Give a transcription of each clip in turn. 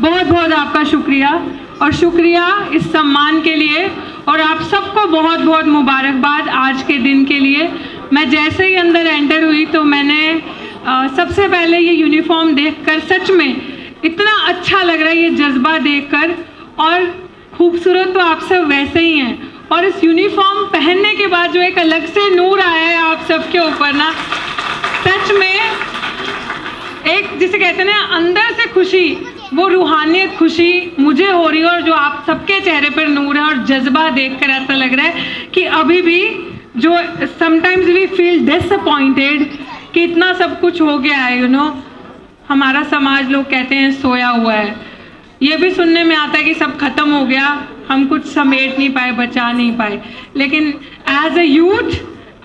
बहुत बहुत आपका शुक्रिया, और शुक्रिया इस सम्मान के लिए, और आप सबको बहुत बहुत मुबारकबाद आज के दिन के लिए। मैं जैसे ही अंदर एंटर हुई तो मैंने सबसे पहले ये यूनिफॉर्म देखकर सच में इतना अच्छा लग रहा है, ये जज्बा देखकर, और खूबसूरत तो आप सब वैसे ही हैं, और इस यूनिफॉर्म पहनने के बाद जो एक अलग से नूर आया है आप सबके ऊपर ना, सच में एक जिसे कहते हैं ना अंदर से खुशी, वो रूहानियत खुशी मुझे हो रही है, और जो आप सबके चेहरे पर नूर है और जज्बा देखकर ऐसा लग रहा है कि अभी भी जो समटाइम्स वी फील डिसअपॉइंटेड कि इतना सब कुछ हो गया है, हमारा समाज लोग कहते हैं सोया हुआ है, ये भी सुनने में आता है कि सब खत्म हो गया, हम कुछ समेट नहीं पाए, बचा नहीं पाए, लेकिन एज अ यूथ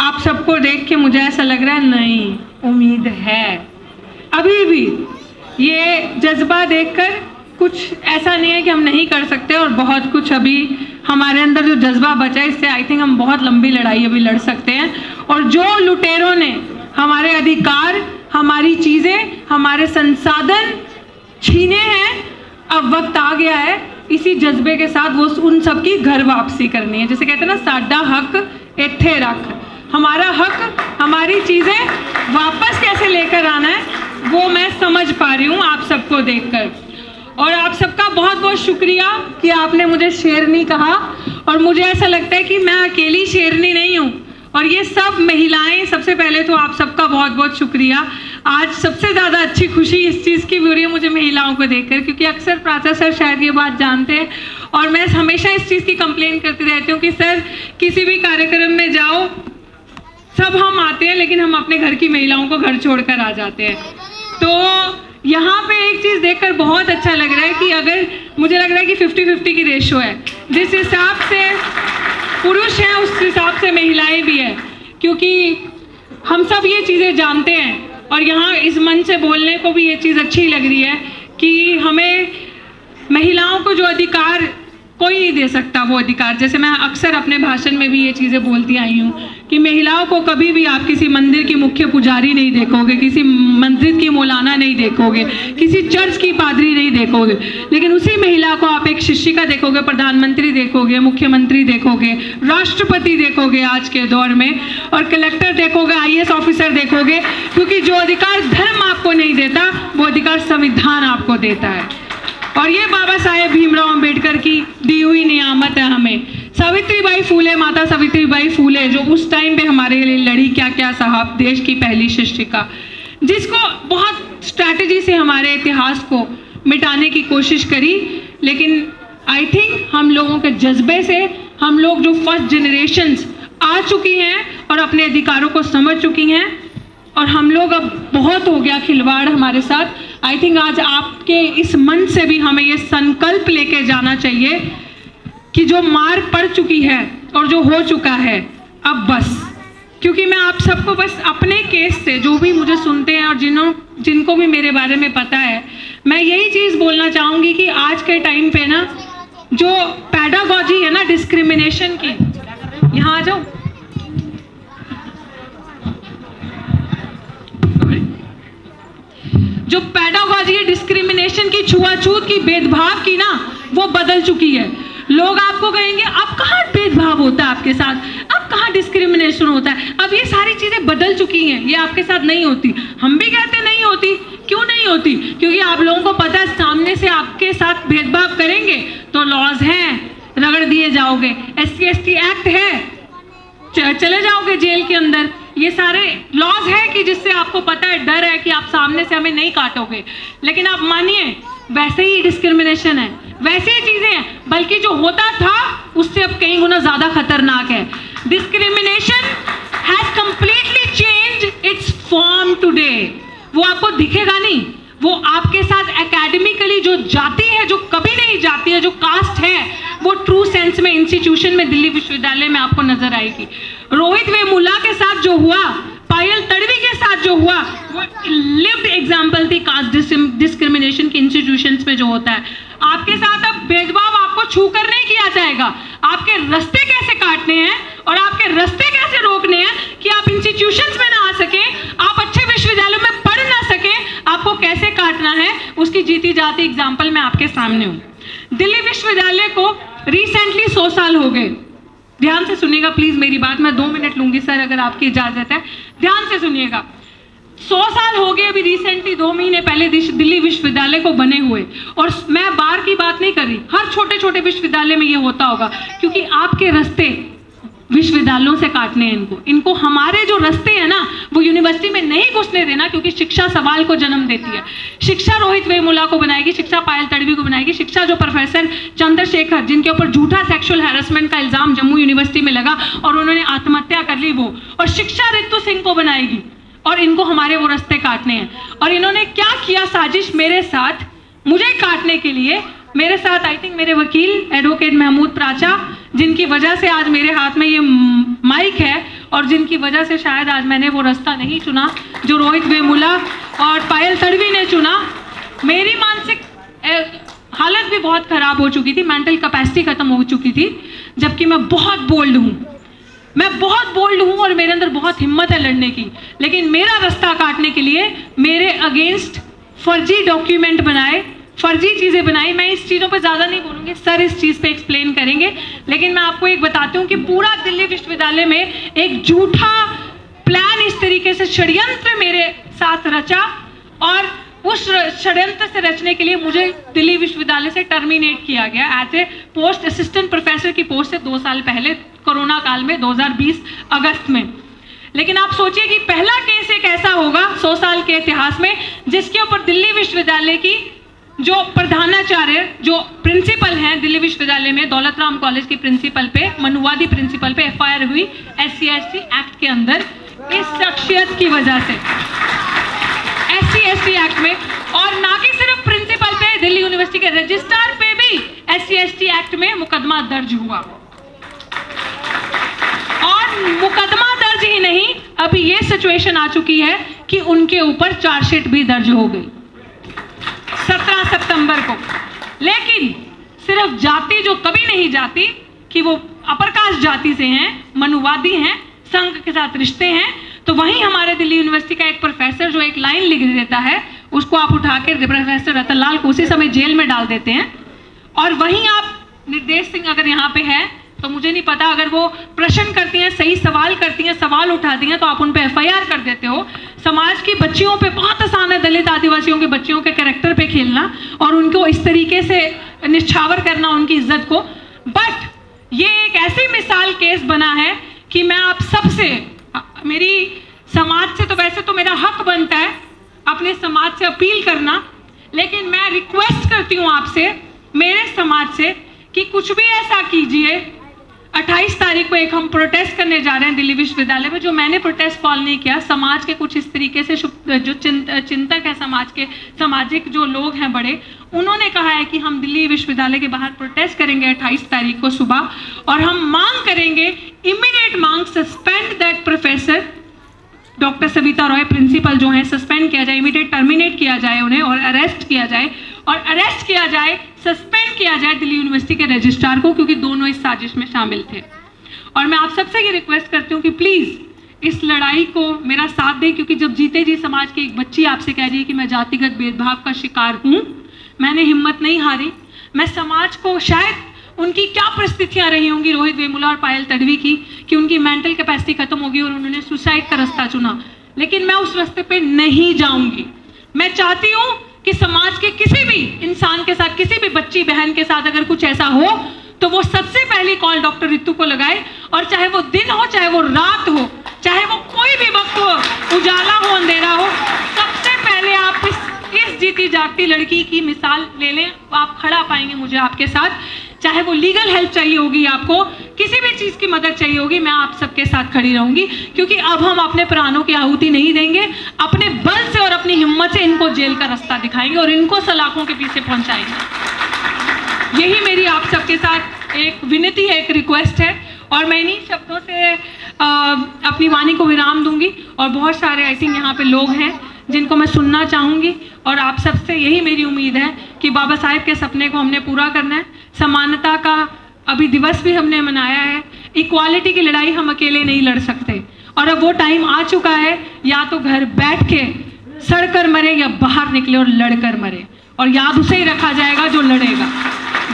आप सबको देख के मुझे ऐसा लग रहा है नहीं, उम्मीद है अभी भी। ये जज्बा देखकर कुछ ऐसा नहीं है कि हम नहीं कर सकते, और बहुत कुछ अभी हमारे अंदर जो जज्बा बचा है, इससे आई थिंक हम बहुत लंबी लड़ाई अभी लड़ सकते हैं। और जो लुटेरों ने हमारे अधिकार, हमारी चीज़ें, हमारे संसाधन छीने हैं, अब वक्त आ गया है इसी जज्बे के साथ वो उन सब की घर वापसी करनी है। जैसे कहते हैं ना, साडा हक इत्थे रख, हमारा हक, हमारी चीज़ें वापस कैसे लेकर आना है वो मैं समझ पा रही हूँ आप सबको देखकर। और आप सबका बहुत बहुत शुक्रिया कि आपने मुझे शेरनी कहा, और मुझे ऐसा लगता है कि मैं अकेली शेरनी नहीं हूँ, और ये सब महिलाएं, सबसे पहले तो आप सबका बहुत बहुत शुक्रिया। आज सबसे ज़्यादा अच्छी खुशी इस चीज़ की भी हो रही है मुझे महिलाओं को देखकर, क्योंकि अक्सर प्राचा सर शायद ये बात जानते हैं, और मैं हमेशा इस चीज़ की कंप्लेन करती रहती हूँ कि सर किसी भी कार्यक्रम में जाओ, सब हम आते हैं लेकिन हम अपने घर की महिलाओं को घर छोड़कर आ जाते हैं। तो यहाँ पे एक चीज़ देखकर बहुत अच्छा लग रहा है कि अगर मुझे लग रहा है कि 50-50 की रेशो है, जिस हिसाब से पुरुष हैं उस हिसाब से महिलाएं भी हैं, क्योंकि हम सब ये चीज़ें जानते हैं, और यहाँ इस मंच से बोलने को भी ये चीज़ अच्छी लग रही है कि हमें महिलाओं को जो अधिकार कोई नहीं दे सकता, वो अधिकार, जैसे मैं अक्सर अपने भाषण में भी ये चीज़ें बोलती आई हूँ कि महिलाओं को कभी भी आप किसी मंदिर की मुख्य पुजारी नहीं देखोगे, किसी मस्जिद की मौलाना नहीं देखोगे, किसी चर्च की पादरी नहीं देखोगे, लेकिन उसी महिला को आप एक शिक्षिका देखोगे, प्रधानमंत्री देखोगे, मुख्यमंत्री देखोगे, राष्ट्रपति देखोगे आज के दौर में, और कलेक्टर देखोगे, IAS ऑफिसर देखोगे, क्योंकि जो अधिकार धर्म आपको नहीं देता वो अधिकार संविधान आपको देता है, और ये बाबा साहेब भीमराव अंबेडकर की दी हुई नियामत है हमें। सावित्रीबाई फूले, माता सावित्रीबाई फूले, जो उस टाइम पे हमारे लिए लड़ी, क्या क्या साहब, देश की पहली शिक्षिका, जिसको बहुत स्ट्रैटेजी से हमारे इतिहास को मिटाने की कोशिश करी, लेकिन आई थिंक हम लोगों के जज्बे से हम लोग जो फर्स्ट जनरेशन्स आ चुकी हैं और अपने अधिकारों को समझ चुकी हैं, और हम लोग अब बहुत हो गया खिलवाड़ हमारे साथ। आई थिंक आज आपके इस मंच से भी हमें ये संकल्प लेके जाना चाहिए कि जो मार पड़ चुकी है और जो हो चुका है अब बस, क्योंकि मैं आप सबको बस अपने केस से, जो भी मुझे सुनते हैं और जिनको भी मेरे बारे में पता है, मैं यही चीज़ बोलना चाहूँगी कि आज के टाइम पे ना जो पैडागॉजी है ना डिस्क्रिमिनेशन की, यहाँ आ जाओ, जो पैडागॉजी है डिस्क्रिमिनेशन की, छुआछूत की, भेदभाव की ना, वो बदल चुकी है। लोग आपको कहेंगे अब कहाँ भेदभाव होता है आपके साथ, अब कहाँ डिस्क्रिमिनेशन होता है, अब ये सारी चीज़ें बदल चुकी हैं, ये आपके साथ नहीं होती। हम भी कहते नहीं होती, क्यों नहीं होती? क्योंकि आप लोगों को पता है सामने से आपके साथ भेदभाव करेंगे तो लॉज हैं, रगड़ दिए जाओगे, SC/ST एक्ट है, चले जाओगे जेल के अंदर, ये सारे लॉज है कि जिससे आपको पता है, डर है कि आप सामने से हमें नहीं काटोगे, लेकिन आप मानिए वैसे ही डिस्क्रिमिनेशन है, वैसे ही चीज़ें हैं, बल्कि जो होता था उससे अब कई गुना ज़्यादा खतरनाक है। Discrimination has completely changed it's form today. वो आपको दिखेगा नहीं, वो आपके साथ एकेडमिकली जो जाती है, जो कभी नहीं जाती है, जो कास्ट है, वो ट्रू सेंस में इंस्टीट्यूशन में दिल्ली विश्वविद्यालय में आपको नजर आएगी। रोहित वेमुला के साथ जो हुआ, पायल तड़वी के साथ जो हुआ, वो लिव्ड एग्जाम्पल थी कास्ट डिस्क्रिमिनेशन की इंस्टीट्यूशंस में जो होता है। आपके साथ अब भेदभाव आपको छू कर नहीं किया जाएगा, आपके रास्ते कैसे काटने हैं और आपके रास्ते कैसे रोकने हैं कि आप इंस्टीट्यूशंस में ना आ सके, आप अच्छे विश्वविद्यालयों में पढ़ ना सके, आपको कैसे काटना है उसकी जीती जाती एग्जाम्पल मैं आपके सामने हूँ। दिल्ली विश्वविद्यालय को रिसेंटली 100 साल हो गए। ध्यान से सुनिएगा प्लीज मेरी बात, मैं 2 मिनट लूंगी सर अगर आपकी इजाजत है, ध्यान से सुनिएगा। 100 साल हो गए अभी रिसेंटली 2 महीने पहले दिल्ली विश्वविद्यालय को बने हुए, और मैं बाहर की बात नहीं कर रही, हर छोटे छोटे विश्वविद्यालय में ये होता होगा, क्योंकि आपके रास्ते विश्वविद्यालयों से काटने हैं इनको हमारे जो रास्ते हैं ना वो यूनिवर्सिटी में नहीं घुसने देना, क्योंकि शिक्षा सवाल को जन्म देती है। शिक्षा रोहित वेमुला को बनाएगी, शिक्षा पायल तड़वी को बनाएगी, शिक्षा जो प्रोफेसर चंद्रशेखर जिनके ऊपर झूठा सेक्सुअल हैरेसमेंट का इल्जाम जम्मू यूनिवर्सिटी में लगा और उन्होंने आत्महत्या कर ली वो, और शिक्षा रितु सिंह को बनाएगी, और इनको हमारे वो रास्ते काटने हैं। और इन्होंने क्या किया साजिश मेरे साथ, मुझे काटने के लिए, मेरे साथ आई थिंक मेरे वकील एडवोकेट महमूद प्राचा, जिनकी वजह से आज मेरे हाथ में ये माइक है और जिनकी वजह से शायद आज मैंने वो रास्ता नहीं चुना जो रोहित वेमुला और पायल तड़वी ने चुना। मेरी मानसिक हालत भी बहुत खराब हो चुकी थी, मेंटल कैपेसिटी खत्म हो चुकी थी, जबकि मैं बहुत बोल्ड हूँ, मैं बहुत बोल्ड हूँ और मेरे अंदर बहुत हिम्मत है लड़ने की, लेकिन मेरा रास्ता काटने के लिए मेरे अगेंस्ट फर्जी डॉक्यूमेंट बनाए, फर्जी चीज़ें बनाई। मैं इस चीज़ों पे ज़्यादा नहीं बोलूँगी, सर इस चीज़ पे एक्सप्लेन करेंगे, लेकिन मैं आपको एक बताती हूँ कि पूरा दिल्ली विश्वविद्यालय में एक झूठा प्लान इस तरीके से षड्यंत्र मेरे साथ रचा, और उस षड्यंत्र से रचने के लिए मुझे दिल्ली विश्वविद्यालय से टर्मिनेट किया गया as a post assistant professor की पोस्ट से 2 साल पहले कोरोना काल में 2020 अगस्त में। लेकिन आप सोचिए कि पहला केस एक ऐसा होगा 100 साल के इतिहास में जिसके ऊपर दिल्ली विश्वविद्यालय की जो प्रधानाचार्य जो प्रिंसिपल हैं दिल्ली विश्वविद्यालय में, दौलत राम कॉलेज की प्रिंसिपल पे, मनुवादी प्रिंसिपल पे एफआईआर हुई SC/ST एक्ट के अंदर, इस शख्सियत की वजह से SC/ST एक्ट में, और ना कि सिर्फ प्रिंसिपल पे, दिल्ली यूनिवर्सिटी के रजिस्ट्रार पे भी SC/ST एक्ट में मुकदमा दर्ज हुआ। और मुकदमा दर्ज ही नहीं, अभी ये सिचुएशन आ चुकी है कि उनके ऊपर चार्जशीट भी दर्ज हो गई 17 सितंबर को। लेकिन सिर्फ जाति जो कभी नहीं जाती कि वो अपर कास्ट जाति से हैं, मनुवादी हैं, संघ के साथ रिश्ते हैं, तो वहीं हमारे दिल्ली यूनिवर्सिटी का एक प्रोफेसर जो एक लाइन लिख देता है उसको आप उठा के प्रोफेसर रतनलाल को उसी समय जेल में डाल देते हैं। और वहीं आप निर्देश सिंह अगर यहाँ पे है तो मुझे नहीं पता, अगर वो प्रश्न करती हैं, सही सवाल करती हैं, सवाल उठाती हैं, तो आप उन पे FIR कर देते हो। समाज की बच्चियों पे बहुत आसान है, दलित आदिवासियों के बच्चियों के कैरेक्टर पे खेलना और उनको इस तरीके से निछावर करना उनकी इज्जत को। बट ये एक ऐसी मिसाल केस बना है कि मैं आप सबसे, मेरी समाज से तो वैसे तो मेरा हक बनता है अपने समाज से अपील करना, लेकिन मैं रिक्वेस्ट करती हूँ आपसे, मेरे समाज से, कि कुछ भी ऐसा कीजिए। 28 तारीख को एक हम प्रोटेस्ट करने जा रहे हैं दिल्ली विश्वविद्यालय में, जो मैंने प्रोटेस्ट कॉल नहीं किया, समाज के कुछ इस तरीके से जो चिंतक है, समाज के सामाजिक जो लोग हैं बड़े, उन्होंने कहा है कि हम दिल्ली विश्वविद्यालय के बाहर प्रोटेस्ट करेंगे 28 तारीख को सुबह, और हम मांग करेंगे, इमीडिएट मांग, suspend that professor doctor Savita Roy principal जो हैं, सस्पेंड किया जाए, इमीडिएट टर्मिनेट किया जाए उन्हें, और अरेस्ट किया जाए, और अरेस्ट किया जाए, सस्पेंड किया जाए दिल्ली यूनिवर्सिटी के रजिस्ट्रार को, क्योंकि दोनों इस साजिश में शामिल थे। और मैं आप सबसे ये रिक्वेस्ट करती हूँ कि प्लीज़ इस लड़ाई को मेरा साथ दें, क्योंकि जब जीते जी समाज की एक बच्ची आपसे कह रही है कि मैं जातिगत भेदभाव का शिकार हूँ, मैंने हिम्मत नहीं हारी। मैं समाज को, शायद उनकी क्या परिस्थितियाँ रही होंगी रोहित वेमुला और पायल तड़वी की, कि उनकी मेंटल कैपेसिटी खत्म होगी और उन्होंने सुसाइड का रास्ता चुना, लेकिन मैं उस रास्ते पे नहीं जाऊंगी। मैं चाहती हूँ कि समाज के किसी भी इंसान के साथ, किसी भी बच्ची बहन के साथ अगर कुछ ऐसा हो तो वो सबसे पहली कॉल डॉक्टर रितु को लगाए, और चाहे वो दिन हो, चाहे वो रात हो, चाहे वो कोई भी वक्त हो, उजाला हो, अंधेरा हो, सबसे पहले आप इस जीती जागती लड़की की मिसाल ले लें, आप खड़ा पाएंगे मुझे आपके साथ। चाहे वो लीगल हेल्प चाहिए होगी, आपको किसी भी चीज़ की मदद चाहिए होगी, मैं आप सबके साथ खड़ी रहूंगी, क्योंकि अब हम अपने प्राणों की आहुति नहीं देंगे, अपने बल से और अपनी हिम्मत से इनको जेल का रास्ता दिखाएंगे और इनको सलाखों के पीछे पहुंचाएंगे। यही मेरी आप सबके साथ एक विनती है, एक रिक्वेस्ट है, और मैं इन्हीं शब्दों से अपनी वाणी को विराम दूंगी। और बहुत सारे आई थिंक यहाँ पे लोग हैं जिनको मैं सुनना चाहूँगी, और आप सबसे यही मेरी उम्मीद है कि बाबा साहेब के सपने को हमने पूरा करना है। समानता का अभी दिवस भी हमने मनाया है, इक्वालिटी की लड़ाई हम अकेले नहीं लड़ सकते, और अब वो टाइम आ चुका है, या तो घर बैठ के सड़कर मरे या बाहर निकले और लड़कर मरे, और याद उसे ही रखा जाएगा जो लड़ेगा।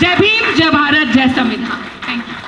जय भीम, जय भारत, जय संविधान।